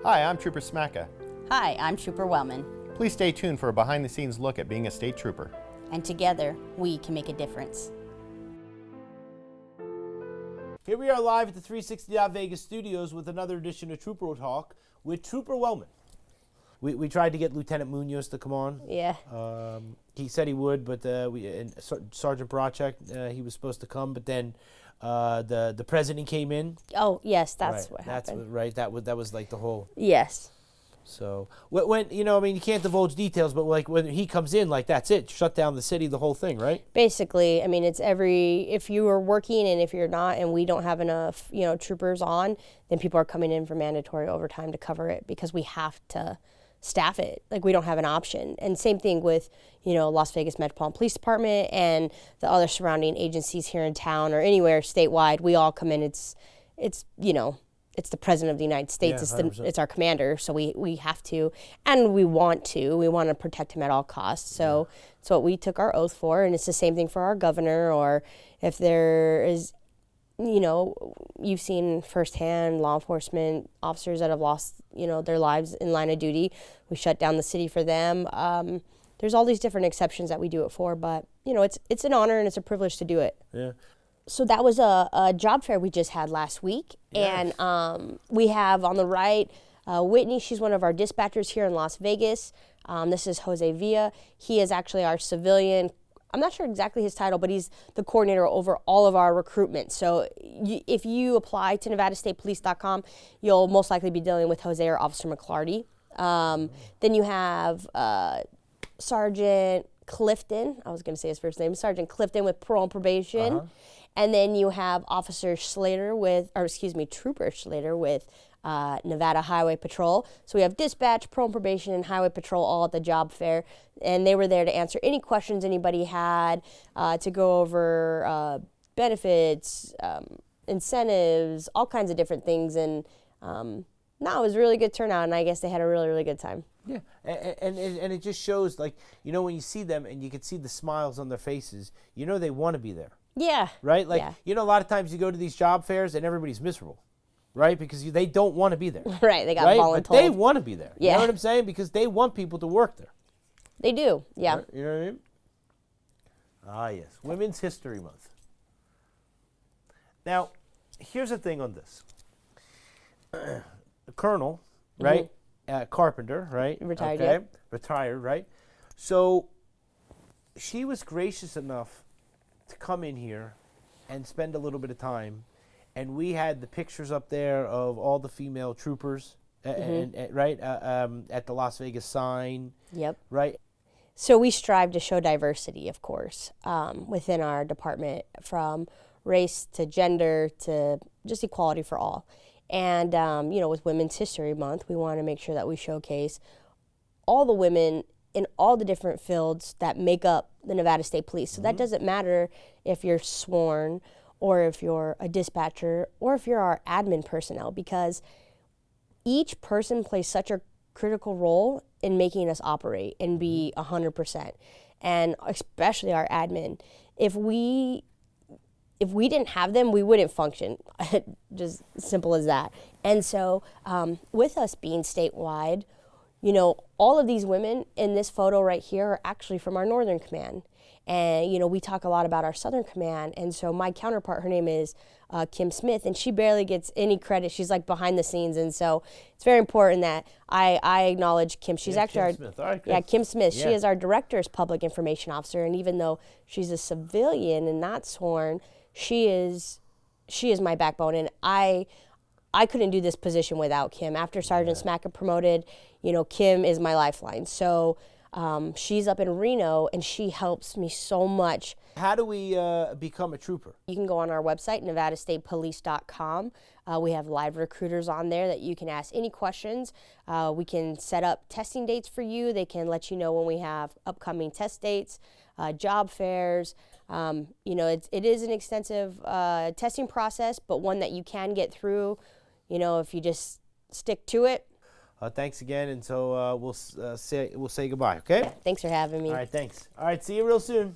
Hi, I'm Trooper Smacka. Hi, I'm Trooper Wellman, Please stay tuned for a behind-the-scenes look at being a state trooper. and together we can make a difference. Here we are live at the 360 Vegas studios with another edition of Trooper Talk with Trooper Wellman. We tried to get Lieutenant Munoz to come on. Yeah. He said he would, but Sergeant Bracek, he was supposed to come, but then the president came in. Oh, yes, that's Right, what happened. Right. That was like the whole. Yes. So when you can't divulge details, but like when he comes in, like that's it, shut down the city, the whole thing, right? Basically, I mean, it's if you are working and if you're not, and we don't have enough, troopers on, then people are coming in for mandatory overtime to cover it because we have to staff it. Like, we don't have an option. And same thing with, Las Vegas Metropolitan Police Department and the other surrounding agencies here in town or anywhere statewide. We all come in. It's the President of the United States. Yeah, it's our commander, so we have to, and we want to protect him at all costs. So it's what we took our oath for, and it's the same thing for our governor. Or if there is, you've seen firsthand law enforcement officers that have lost, their lives in line of duty. We shut down the city for them. There's all these different exceptions that we do it for, but it's an honor and it's a privilege to do it. Yeah. So that was a job fair we just had last week. Yes. And we have on the right, Whitney. She's one of our dispatchers here in Las Vegas. This is Jose Villa. He is actually our civilian. I'm not sure exactly his title, but he's the coordinator over all of our recruitment. So if you apply to NevadaStatePolice.com, you'll most likely be dealing with Jose or Officer McClarty. Then you have Sergeant Clifton. I was going to say his first name. Sergeant Clifton with parole and probation. Uh-huh. And then you have Trooper Slater with Nevada Highway Patrol. So we have dispatch, parole and probation, and highway patrol all at the job fair. And they were there to answer any questions anybody had, to go over benefits, incentives, all kinds of different things. And it was a really good turnout, and I guess they had a really, really good time. Yeah, and it just shows, like, when you see them and you can see the smiles on their faces, they want to be there. Yeah. Right? Like, yeah. a lot of times you go to these job fairs and everybody's miserable, right? Because they don't want to be there. Right, they got right? voluntold. But they want to be there. Yeah. You know what I'm saying? Because they want people to work there. They do, yeah. Right? You know what I mean? Ah, yes. Women's History Month. Now, here's the thing on this. The colonel, right? Carpenter, right? Retired, okay. yeah. Retired, right? So she was gracious enough to come in here and spend a little bit of time, and we had the pictures up there of all the female troopers, and right at the Las Vegas sign. Yep. Right. So we strive to show diversity, of course, within our department, from race to gender to just equality for all. And, with Women's History Month, we want to make sure that we showcase all the women in all the different fields that make up the Nevada State Police. So that doesn't matter if you're sworn or if you're a dispatcher or if you're our admin personnel, because each person plays such a critical role in making us operate and be 100%. And especially our admin. If we didn't have them, we wouldn't function. Just simple as that. And so with us being statewide, all of these women in this photo right here are actually from our Northern Command. And, we talk a lot about our Southern Command. And so my counterpart, her name is Kim Smith, and she barely gets any credit. She's like behind the scenes. And so it's very important that I acknowledge Kim. She's actually Kim Smith. All right, yeah, Kim Smith. Yeah. She is our Director's Public Information Officer. And even though she's a civilian and not sworn, she is my backbone. And I couldn't do this position without Kim. After Sergeant Smacka promoted, Kim is my lifeline. So she's up in Reno, and she helps me so much. How do we become a trooper? You can go on our website, NevadaStatePolice.com. We have live recruiters on there that you can ask any questions. We can set up testing dates for you. They can let you know when we have upcoming test dates, job fairs. It is an extensive testing process, but one that you can get through, if you just stick to it. Thanks again, and so we'll say goodbye, okay? Thanks for having me. All right, thanks. All right, see you real soon.